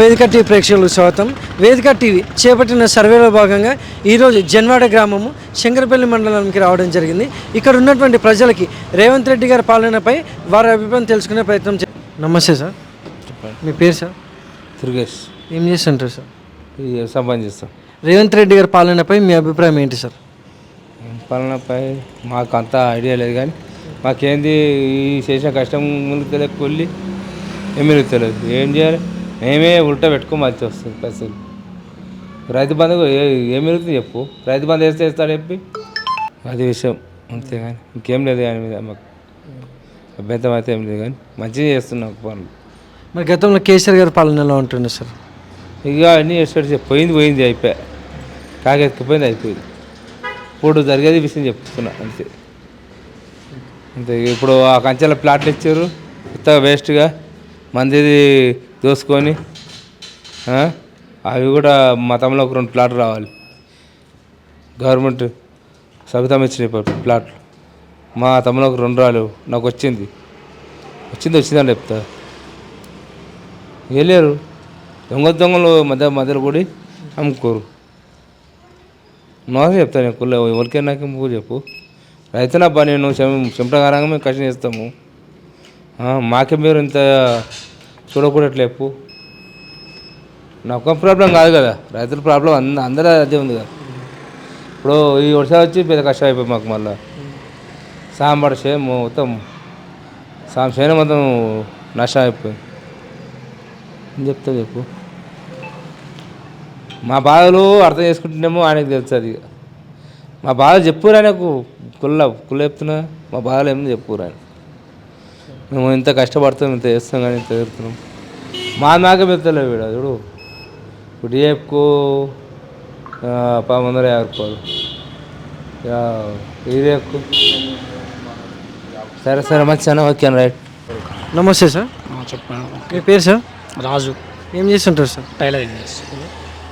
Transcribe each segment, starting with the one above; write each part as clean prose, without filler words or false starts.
వేదిక టీవీ ప్రేక్షకులకు స్వాగతం. వేదిక టీవీ చేపట్టిన సర్వేలో భాగంగా ఈరోజు జన్వాడ గ్రామము శంకరపల్లి మండలానికి రావడం జరిగింది. ఇక్కడ ఉన్నటువంటి ప్రజలకి రేవంత్ రెడ్డి గారి పాలనపై వారి అభిప్రాయం తెలుసుకునే ప్రయత్నం నమస్తే సార్, మీ పేరు సార్? దుర్గేష్. ఏం చేస్తుంటారు సార్? సంపాదన చేస్తాం. రేవంత్ రెడ్డి గారి పాలనపై మీ అభిప్రాయం ఏంటి సార్? పాలనపై మాకు అంత ఐడియా లేదు, కానీ మాకేంది ఈ చేసిన కష్టం ముందుకు వెళ్ళి ఏమీ తెలియదు. ఏం చేయాలి, మేమే ఉల్టా పెట్టుకోమని వచ్చి వస్తుంది పైసలు. రైతు బంధు ఏం మిగులుతుంది చెప్పు? రైతు బంధు వేస్తాడు చెప్పి అది విషయం, అంతేగాని ఇంకేం లేదు. దాని మీద మాకు అభ్యంతరం అయితే ఏం లేదు, కానీ మంచిగా చేస్తున్నాం పనులు. మరి గతంలో కేసీఆర్ గారి పాలన ఎలా ఉంటుంది సార్? ఇక అన్నీ చేస్తాడు, పోయింది అయిపోయా, కాకెత్తిపోయింది అయిపోయింది. ఇప్పుడు జరిగేది విషయం చెప్తున్నా అంతే. అంతే. ఇప్పుడు ఆ కంచెల ప్లాట్లు ఇచ్చారు కొత్తగా వేస్ట్గా, మందిది దోసుకొని. అవి కూడా మా తమలో ఒక 2 ప్లాట్లు రావాలి. గవర్నమెంట్ సబితం ఇచ్చిన ప్లాట్లు మా తమలో ఒక 2 రాలు. నాకు వచ్చిందని చెప్తా. వెళ్ళారు దొంగలు మధ్యలో కూడి అమ్ముకోరు. నాకే చెప్తాను నేను కుల్ల ఎవరికైనా నాకు ఇంకో చెప్పు. రైతున పని నేను చెంపగారంగా మేము కష్టం చేస్తాము. మాకే మీరు ఇంత చూడకూడట్లే చెప్పు. నాకు ప్రాబ్లం కాదు కదా, రైతుల ప్రాబ్లం అందరూ అదే ఉంది కదా. ఇప్పుడు ఈ వర్షాలు వచ్చి పెద్ద కష్టం అయిపోయి మాకు. మళ్ళీ సాంబార్ మొత్తం చేను మొత్తం నష్టం అయిపోయింది. ఏం చెప్తా చెప్పు. మా బాధలు అర్థం చేసుకుంటున్నామో ఆయనకు తెలుస్తుంది. మా బాధలు చెప్పురు ఆయనకు. కుల్ల చెప్తున్నా, మా బాధలు ఏమో చెప్పురు ఆయన. మేము ఇంత కష్టపడతాం, ఇంత చేస్తాం, కానీ ఇంత ఎదురుతున్నాం. మాకే పెడతలేవు వీడు. చూడు ఇప్పుడు డిఎఫ్కు 550 రూపాయలు, ఈడిఎఫ్కు. సరే మంచి ఓకే రైట్. నమస్తే సార్, చెప్పండి. మీ పేరు సార్? రాజు. ఏం చేస్తుంటారు సార్? టైలరింగ్ చేస్తాను.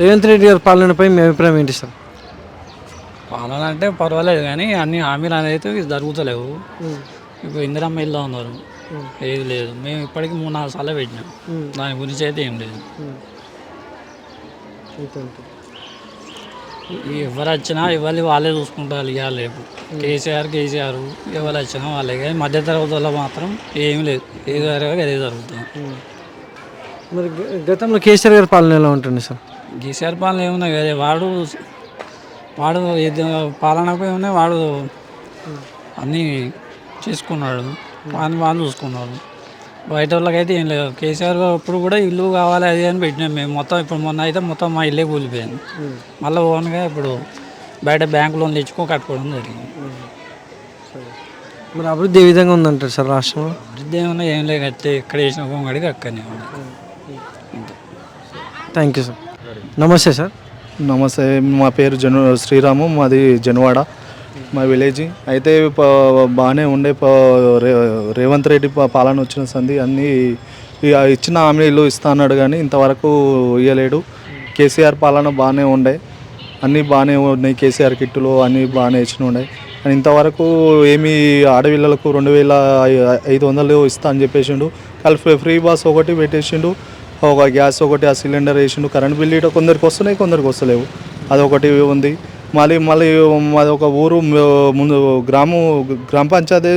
రేవంత్ రెడ్డి గారి పాలనపై మీ అభిప్రాయం ఏంటి సార్? పాలన అంటే పర్వాలేదు, కానీ అన్ని హామీలు అనేది జరుగుతలేవు. ఇప్పుడు ఇందిరమ్మ ఇల్లు ఉన్నారు, ఏది లేదు. మేము ఇప్పటికీ 3-4 సార్లు పెట్టినాం, దాని గురించి అయితే ఏం లేదు. ఎవరు వచ్చినా వాళ్ళే చూసుకుంటారు. ఇవాళ రేపు కేసీఆర్ ఎవరు వచ్చినా వాళ్ళే, కానీ మధ్యతరగతిలో మాత్రం ఏమీ లేదు. ఏది అదే జరుగుతుంది. మరి గతంలో కేసీఆర్ గారి పాలన ఎలా ఉంటుంది సార్? కేసీఆర్ పాలన ఏమున్నాయి కదా, వాడు పాలనపై ఉన్నాయి. వాడు అన్నీ చేసుకున్నాడు, వాళ్ళు చూసుకున్నాడు. బయట వాళ్ళకైతే ఏం లేదు. కేసీఆర్ అప్పుడు కూడా ఇల్లు కావాలి అది అని పెట్టినాం మేము. మొత్తం ఇప్పుడు మొన్న అయితే మొత్తం మా ఇల్లే కూలిపోయింది. మళ్ళీ ఓన్గా ఇప్పుడు బయట బ్యాంకు లోన్ తెచ్చుకో కట్టుకోవడం జరిగింది. మరి అభివృద్ధి ఏ విధంగా ఉందంటారు సార్ రాష్ట్రంలో? అభివృద్ధి ఏమన్నా ఏం లేదు, కట్టే ఎక్కడ చేసిన కొంగడికి అక్కడనే ఉంది. Thank you sir. నమస్తే సార్. నమస్తే, మా పేరు శ్రీరాము, మాది జన్వాడ, మా విలేజ్. అయితే బాగానే ఉండే రేవంత్ రెడ్డి పాలన వచ్చిన సంది అన్నీ ఇచ్చిన హామీలు ఇస్తా అన్నాడు, కానీ ఇంతవరకు ఇవ్వలేడు. కేసీఆర్ పాలన బాగానే ఉండే, అన్నీ బాగానే ఉన్నాయి. కేసీఆర్ కిట్టులు అన్నీ బాగానే ఇచ్చిన ఉండే, కానీ ఇంతవరకు ఏమీ ఆడపిల్లలకు 2500 ఇస్తా అని చెప్పేసిండు. ఫ్రీ బస్ ఒకటి పెట్టేసిండు, ఒక గ్యాస్ ఒకటి, ఆ సిలిండర్ వేసిండు. కరెంట్ బిల్లు ఇటు కొందరికి వస్తున్నాయి, కొందరికి వస్తలేవు. అదొకటి ఉంది. మళ్ళీ మాది ఒక ఊరు ముందు గ్రామ పంచాయతీ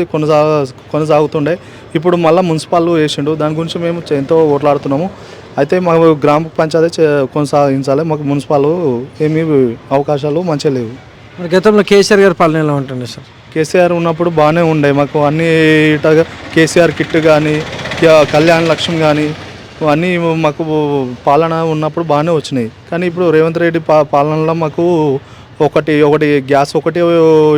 కొనసాగుతుండే, ఇప్పుడు మళ్ళీ మున్సిపల్ వేసిండు. దాని గురించి మేము ఎంతో ఓట్లాడుతున్నాము. అయితే మాకు గ్రామ పంచాయతీ కొనసాగించాలి, మాకు మున్సిపల్ ఏమీ అవకాశాలు మంచిగా లేవు. మరి గతంలో కేసీఆర్ గారి పాలన ఎలా ఉంటుంది సార్? కేసీఆర్ ఉన్నప్పుడు బాగానే ఉండే, మాకు అన్నీ కేసీఆర్ కిట్ కానీ, కళ్యాణ లక్ష్యం కానీ అన్నీ మాకు పాలన ఉన్నప్పుడు బాగానే వచ్చినాయి. కానీ ఇప్పుడు రేవంత్ రెడ్డి పాలనలో మాకు ఒకటి గ్యాస్ ఒకటి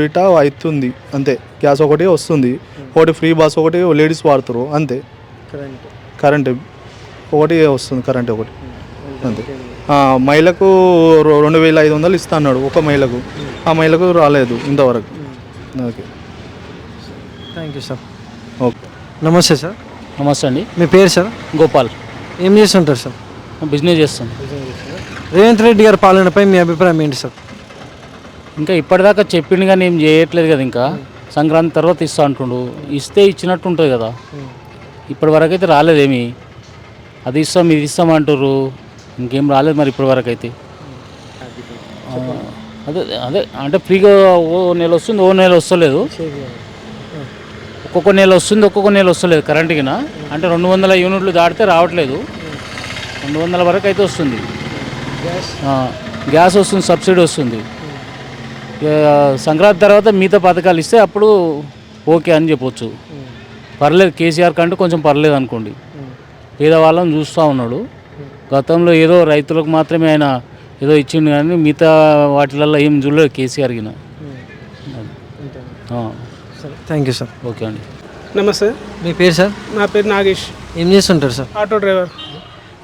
ఇట అవుతుంది అంతే. గ్యాస్ ఒకటి వస్తుంది, ఒకటి ఫ్రీ బస్ ఒకటి లేడీస్ వాడుతారు అంతే. కరెంట్ ఒకటి వస్తుంది, కరెంట్ ఒకటి అంతే. మహిళకు 2500 ఇస్తా అన్నాడు ఒక మహిళకు, ఆ మహిళకు రాలేదు ఇంతవరకు. Okay, thank you sir. Okay. నమస్తే సార్. నమస్తే అండి. మీ పేరు సార్? గోపాల్. ఏం చేస్తుంటారు సార్? బిజినెస్ చేస్తాను. రేవంత్ రెడ్డి గారి పాలనపై మీ అభిప్రాయం ఏంటి సార్? ఇంకా ఇప్పటిదాకా చెప్పిండు కానీ ఏం చేయట్లేదు కదా. ఇంకా సంక్రాంతి తర్వాత ఇస్తా అంటుండు, ఇస్తే ఇచ్చినట్టు ఉంటుంది కదా. ఇప్పటి వరకు అయితే రాలేదేమి. అది ఇస్తాం ఇది ఇస్తాం అంటారు, ఇంకేం రాలేదు మరి ఇప్పటి వరకు అయితే. అదే అదే అంటే ఫ్రీగా ఓ నెల వస్తుంది, ఓ నెల వస్తలేదు. ఒక్కొక్క నెల వస్తుంది, ఒక్కొక్క నెల వస్తలేదు కరెంట్కి. అంటే 200 యూనిట్లు దాటితే రావట్లేదు, 200 వరకు అయితే వస్తుంది. గ్యాస్ వస్తుంది, సబ్సిడీ వస్తుంది. సంక్రాంతి తర్వాత మిగతా పథకాలు ఇస్తే అప్పుడు ఓకే అని చెప్పొచ్చు. పర్లేదు, కేసీఆర్ కంటే కొంచెం పర్లేదు అనుకోండి. పేదవాళ్ళని చూస్తూ ఉన్నాడు. గతంలో ఏదో రైతులకు మాత్రమే ఆయన ఏదో ఇచ్చిండు, కానీ మిగతా వాటిలలో ఏం చూడలేదు కేసీఆర్కి. Thank you sir. ఓకే అండి. నమస్తే, మీ పేరు సార్? నా పేరు నాగేష్, ఏం చేస్తుంటారు sir? Auto driver.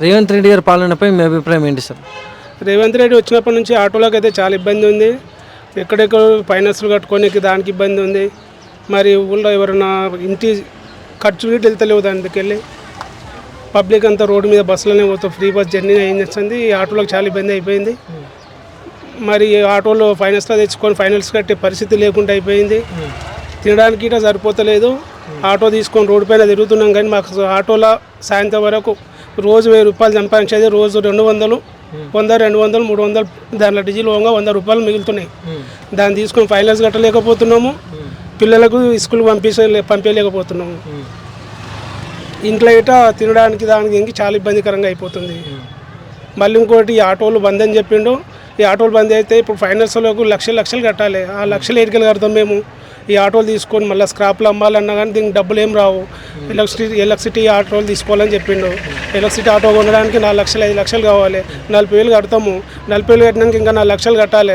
Revanth Reddy గారి పాలనపై మీ అభిప్రాయం ఏంటి సార్? రేవంత్ రెడ్డి వచ్చినప్పటి నుంచి ఆటోలకు అయితే చాలా ఇబ్బంది ఉంది. ఎక్కడెక్కడ ఫైనాన్స్లు కట్టుకోనికి దానికి ఇబ్బంది ఉంది. మరి ఊళ్ళో ఎవరైనా ఇంటి ఖర్చు గిట్ట వెళ్తలేవు, దానికి వెళ్ళి పబ్లిక్ అంతా రోడ్డు మీద బస్సులోనే పోతాం, ఫ్రీ బస్ జర్నీ ఏం చేస్తుంది. ఈ ఆటోలకు చాలా ఇబ్బంది అయిపోయింది. మరి ఆటోలో ఫైనాన్స్లో తెచ్చుకొని ఫైనాన్స్ కట్టే పరిస్థితి లేకుండా అయిపోయింది. తినడానికి ఇట్లా సరిపోతలేదు. ఆటో తీసుకొని రోడ్డు పైన తిరుగుతున్నాం, కానీ మాకు ఆటోలో సాయంత్రం వరకు రోజు 1000 రూపాయలు సంపాదించేది. రోజు 200, 100, 200, 300 దాంట్లో డీజిల్ పోగా 100 రూపాయలు మిగులుతున్నాయి. దాన్ని తీసుకొని ఫైనాన్స్ కట్టలేకపోతున్నాము. పిల్లలకు స్కూల్కి పంపించలేకపోతున్నాము. ఇంట్లో ఇట తినడానికి దానికి ఇంక చాలా ఇబ్బందికరంగా అయిపోతుంది. మళ్ళీ ఇంకోటి, ఈ ఆటోలు బంద్ అని చెప్పిండు. ఈ ఆటోలు బంద్ అయితే ఇప్పుడు ఫైనాన్స్లకు లక్షలు కట్టాలి. ఆ లక్షలు ఎడికెళ్ళి కడతాం మేము? ఈ ఆటోలు తీసుకొని మళ్ళీ స్క్రాప్లు అమ్మాలన్నా కానీ దీనికి డబ్బులు ఏం రావు. ఎలక్ట్రిసిటీ ఆటోలు తీసుకోవాలని చెప్పిండు. ఎలక్ట్రిసిటీ ఆటో కొనడానికి 4 లక్షలు 5 లక్షలు కావాలి. 40,000 కడతాము. 40,000 కట్టినాక ఇంకా 4 లక్షలు కట్టాలి.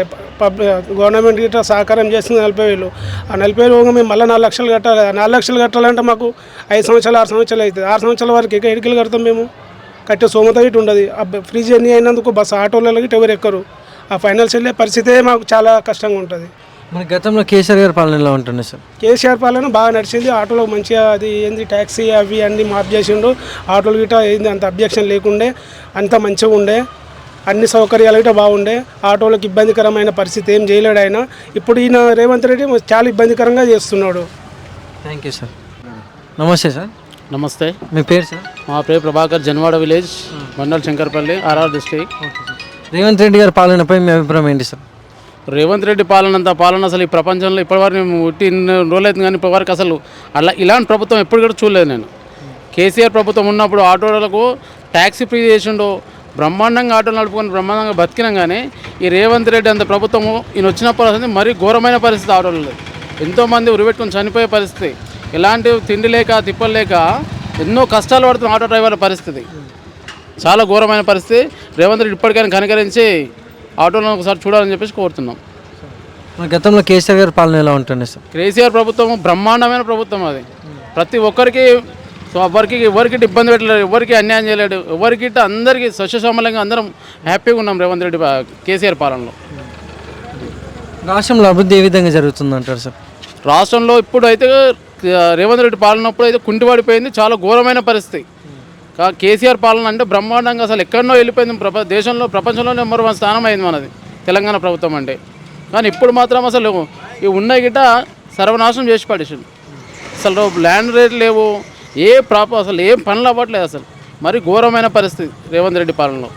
గవర్నమెంట్ గిట్లా సహకారం చేస్తుంది 40,000. ఆ 40,000 పోగా మేము మళ్ళీ 4 లక్షలు కట్టాలి. 4 లక్షలు కట్టాలంటే మాకు 5 సంవత్సరాలు 6 సంవత్సరాలు అవుతుంది. 6 సంవత్సరాల వరకు ఇక ఎడికెళ్ళి కడతాం మేము? కట్టే సోమత ఇటు ఉండదు. ఫ్రీ జర్నీ అయినందుకు బస్సు ఆటోలలో గిట్ట ఎవరు ఎక్కరు. ఆ ఫైనాన్స్ వెళ్ళే పరిస్థితే మాకు చాలా కష్టంగా ఉంటుంది. మన గతంలో కేసీఆర్ గారి పాలన ఎలా ఉంటుండే సార్? కేసీఆర్ పాలన బాగా నడిచింది. ఆటోలో మంచిగా అది ఏంది ట్యాక్సీ అవి అన్నీ మాఫ్ చేసిండు. ఆటోలు గిట్ట ఏంది అంత అబ్జెక్షన్ లేకుండే, అంత మంచిగా ఉండే, అన్ని సౌకర్యాలు గిట్ట బాగుండే. ఆటోలకు ఇబ్బందికరమైన పరిస్థితి ఏం చేయలేడు ఆయన. ఇప్పుడు ఈయన రేవంత్ రెడ్డి చాలా ఇబ్బందికరంగా చేస్తున్నాడు. Thank you sir. నమస్తే సార్. నమస్తే. మీ పేరు సార్? మా పేరు Prabhakar, Janwada village, mandal Shankarpally, RR district. Revanth Reddy గారి పాలనపై మీ అభిప్రాయం ఏంటి సార్? రేవంత్ రెడ్డి పాలన అసలు ఈ ప్రపంచంలో ఇప్పటివరకు మేము ఇన్ని రోజులు అవుతుంది, కానీ ఇప్పటివరకు అసలు ఇలాంటి ప్రభుత్వం ఎప్పుడు కూడా చూడలేదు నేను. కేసీఆర్ ప్రభుత్వం ఉన్నప్పుడు ఆటోలకు ట్యాక్సీ ఫ్రీ చేసిండు, బ్రహ్మాండంగా ఆటోలు నడుపుకొని బ్రహ్మాండంగా బతికినాం. కానీ ఈ రేవంత్ రెడ్డి అంత ప్రభుత్వము ఈయన వచ్చినప్పుడు అసలు మరీ ఘోరమైన పరిస్థితి. ఆటోలలో ఎంతోమంది ఉరిపెట్టుకొని చనిపోయే పరిస్థితి, ఎలాంటి తిండి లేక తిప్పలు లేక ఎన్నో కష్టాలు పడుతున్న ఆటో డ్రైవర్ల పరిస్థితి చాలా ఘోరమైన పరిస్థితి. రేవంత్ రెడ్డి ఇప్పటికైనా కనికరించి ఆటోలను ఒకసారి చూడాలని చెప్పేసి కోరుతున్నాం. మన గతంలో కేసీఆర్ గారి పాలన ఎలా ఉంటుండే సార్? కేసీఆర్ ప్రభుత్వం బ్రహ్మాండమైన ప్రభుత్వం. అది ప్రతి ఒక్కరికి ఎవరికి ఇబ్బంది పెట్టలేడు, ఎవరికి అన్యాయం చేయలేడు, ఎవరికి అందరికీ సస్యశ్యామలంగా అందరం హ్యాపీగా ఉన్నాం రేవంత్ రెడ్డి కేసీఆర్ పాలనలో. రాష్ట్రంలో అభివృద్ధి ఏ విధంగా జరుగుతుంది అంటారు సార్? రాష్ట్రంలో ఇప్పుడు అయితే రేవంత్ రెడ్డి పాలనప్పుడు అయితే కుంటిపడిపోయింది, చాలా ఘోరమైన పరిస్థితి. కేసీఆర్ పాలన అంటే బ్రహ్మాండంగా అసలు ఎక్కడనో వెళ్ళిపోయింది. దేశంలో ప్రపంచంలో నెంబర్ 1 స్థానం అయింది మనది తెలంగాణ ప్రభుత్వం అంటే. కానీ ఇప్పుడు మాత్రం అసలు ఈ ఉన్న గిట్ట సర్వనాశనం చేసి పడేసింది. అసలు ల్యాండ్ రేట్లు లేవు, అసలు ఏం పనులు అవ్వట్లేదు. అసలు మరి ఘోరమైన పరిస్థితి రేవంత్ రెడ్డి పాలనలో.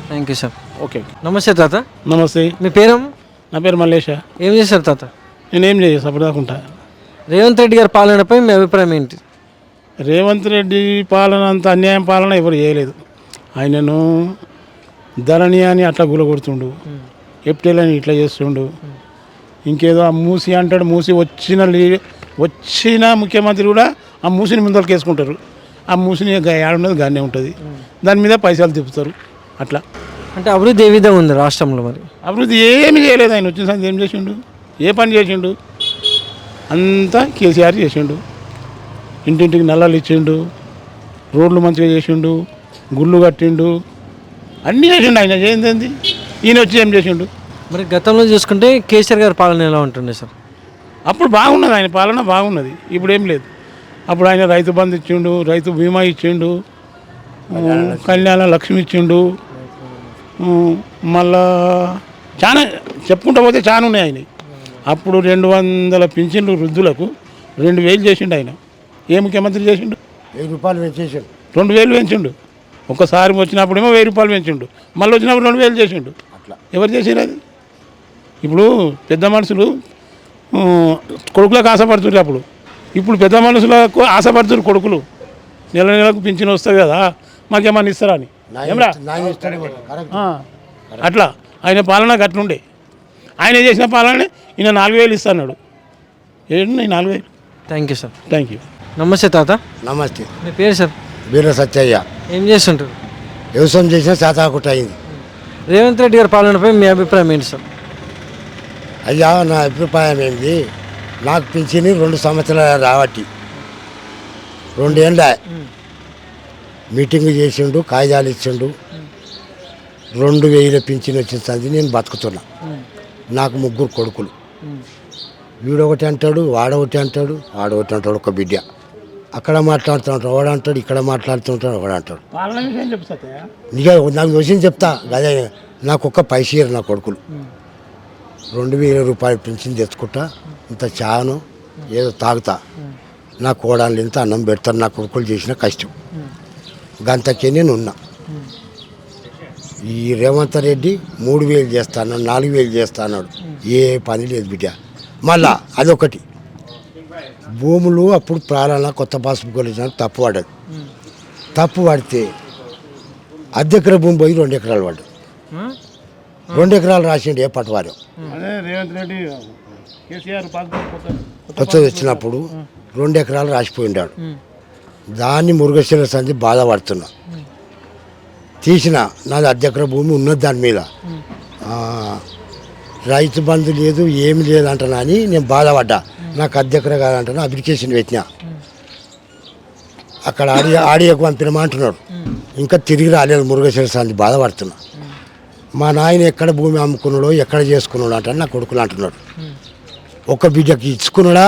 Thank you sir. ఓకే. నమస్తే తాత. నమస్తే. మీ పేరు? నా పేరు మల్లేష. ఏం చేస్తారు తాత? నేనేం చేస్తాను అప్పుడు దాకుంటా. రేవంత్ రెడ్డి గారి పాలనపై మీ అభిప్రాయం ఏంటి? రేవంత్ రెడ్డి పాలన అంత అన్యాయం పాలన ఎవరు చేయలేదు. ఆయనను ధరణి అని అట్లా గులగొడుతుండు, ఎప్టెల్ అని ఇట్లా చేస్తుండు. ఇంకేదో ఆ మూసి అంటాడు, మూసి వచ్చిన ముఖ్యమంత్రి కూడా ఆ మూసిని ముందరకు వేసుకుంటారు. ఆ మూసిని ఏడున్నది గానే ఉంటుంది, దాని మీద పైసలు తిప్పుతారు. అట్లా అంటే అభివృద్ధి ఏ విధంగా ఉంది రాష్ట్రంలో? మరి అభివృద్ధి ఏమి చేయలేదు. ఆయన వచ్చిన సంగతి ఏం చేసిండు? ఏ పని చేసిండు? అంతా కేసీఆర్ చేసిండు. ఇంటింటికి నల్లలు ఇచ్చిండు, రోడ్లు మంచిగా చేసిండు, గుళ్ళు కట్టిండు, అన్నీ చేసిండు. ఆయన ఏంది ఈయన వచ్చి ఏం చేసిండు? మరి గతంలో చూసుకుంటే కేసీఆర్ గారి పాలన ఎలా ఉంటుండే సార్? అప్పుడు బాగున్నది, ఆయన పాలన బాగున్నది. ఇప్పుడు ఏం లేదు. అప్పుడు ఆయన రైతు బంధు ఇచ్చిండు, రైతు బీమా ఇచ్చిండు, కళ్యాణ లక్ష్మి ఇచ్చిండు, మళ్ళా చాలా చెప్పుకుంటూ పోతే చాలా ఉన్నాయి ఆయన. అప్పుడు 200 పింఛన్లు వృద్ధులకు 2,000 చేసిండు ఆయన. ఏ ముఖ్యమంత్రి చేసిండు? 1000 రూపాయలు పెంచేసాడు. 2,000 పెంచిండు. ఒక్కసారి వచ్చినప్పుడేమో 1000 రూపాయలు పెంచిండు, మళ్ళీ వచ్చినప్పుడు 2000 చేసిండు. ఎవరు చేసారు అది? ఇప్పుడు పెద్ద మనుషులు కొడుకులకు ఆశపడుతున్నారు అప్పుడు, ఇప్పుడు పెద్ద మనుషులకు ఆశపడుతున్నారు కొడుకులు. నెల నెలకు పింఛన్ వస్తుంది కదా, మాకేమన్నా ఇస్తారా అని. ఏమరా అట్లా ఆయన పాలన గట్లుండే. ఆయన చేసిన పాలన ఈయన 4000 ఇస్తున్నాడు. ఏంటి 4000? Thank you sir. Thank you. నమస్తే తాత. నమస్తే. మీ పేరు సార్? వీర సత్యయ్య. ఏం చేస్తుంటారు? వ్యవసాయం చేసిన శాతాకుట అయింది. రేవంత్ రెడ్డి గారి పాలనపై మీ అభిప్రాయం ఏంటి సార్? అయ్యా, నా అభిప్రాయం ఏంది, నాకు పింఛని 2 సంవత్సరాలు రావట్టి 2 ఏళ్ళ మీటింగ్ చేసిండు, కాగితాలు ఇచ్చిండు. 2000 పింఛన్ వచ్చింది. నేను బతుకుతున్నా. నాకు 3 కొడుకులు. వీడొకటి అంటాడు, వాడొకటి అంటాడు, వాడొకటి అంటాడు. ఒక బిడ్డ అక్కడ మాట్లాడుతుంటాడు, వాడంటాడు, ఇక్కడ మాట్లాడుతుంటాడు, వాడంటాడు. నిజంగా నాకు విషయం చెప్తా అదే, నాకు ఒక్క పైసీరు నా కొడుకులు. 2000 రూపాయలు పింఛన్ తెచ్చుకుంటా, ఇంత చాను ఏదో తాగుతా. నా కోడళ్ళు ఇంత అన్నం పెడతాను. నా కొడుకులు చేసిన కష్టం గంతకే నేను ఉన్నా. ఈ రేవంత్ రెడ్డి 3000 చేస్తాను, 4000 చేస్తాను, ఏ పని లేదు బిడ్డ. మళ్ళా అదొకటి, భూములు అప్పుడు ప్రాణాల కొత్త పాస్బుక్ వచ్చిన తప్పు పడ్డది. తప్పు పడితే అర్ధెకర భూమి పోయి 2 ఎకరాలు పడ్డది. 2 ఎకరాలు రాసిండు ఏ పటవారం. కొత్తది వచ్చినప్పుడు 2 ఎకరాలు రాసిపోయిండాడు. దాన్ని మురుగశిల సంధి బాధపడుతున్నా. తీసిన నాది అర్ధెకర భూమి ఉన్నది, దాని మీద రైతు బంధు లేదు, ఏమి లేదు అంటున్నా అని నేను బాధపడ్డా. నాకు అర్ధెకర కాదంటున్నా, అప్లికేషన్ పెట్టినా. అక్కడ ఆడియోకు పంపినమంటున్నాడు. ఇంకా తిరిగి రాలేదు. మురుగశిల సంధి బాధపడుతున్నా. మా నాయన ఎక్కడ భూమి అమ్ముకున్నాడో, ఎక్కడ చేసుకున్నాడు అంటే నా కొడుకులు అంటున్నాడు. ఒక బిడ్డకి ఇచ్చుకున్నాడా,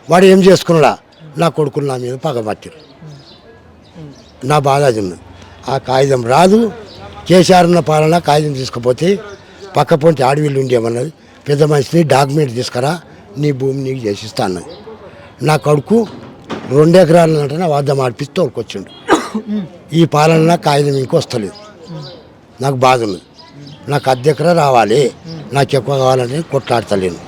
వాడు ఏం చేసుకున్నాడా, నా కొడుకులు నా మీద పగబట్టారు. నా బాధ అది ఉన్నది. ఆ కాగితం రాదు. కేసీఆర్ ఉన్న పాలన కాగితం తీసుకుపోతే పక్క పొంటి ఆడవిల్లు ఉండేమన్నది. పెద్ద మనిషిని డాక్యుమెంట్ తీసుకురా, నీ భూమి నీకు చేసిస్తా అన్నది. నా కొడుకు 2 ఎకరాలు అంటే నా వద్ద మార్పిస్తే తోలుకొచ్చిండు. ఈ పాలన కాగితం ఇంక వస్తలేదు. నాకు బాధ ఉన్నది. నాకు అర్ధెకర రావాలి, నాకు ఎక్కువ కావాలని కొట్లాడతలేను.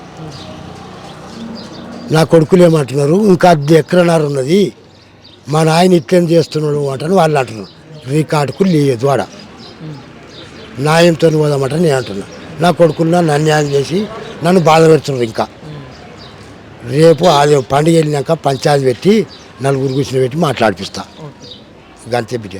నా కొడుకులు ఏమంటున్నారు, ఇంకా 1/2 ఎకరన్నర ఉన్నది, మా నాయన ఇట్లేం చేస్తున్నాడు అంటాను వాళ్ళు అంటున్నారు. రికార్డుకు లేదు ఆడ, న్యాయంతో పోదామంట నేను అంటున్నా. నా కొడుకులు నన్ను అన్యాయం చేసి నన్ను బాధ పెడుతున్నారు. ఇంకా రేపు అది పండుగ వెళ్ళినాక పంచాయతీ పెట్టి 4 కూర్చుని పెట్టి మాట్లాడిపిస్తా. గంతే బిడ్డ.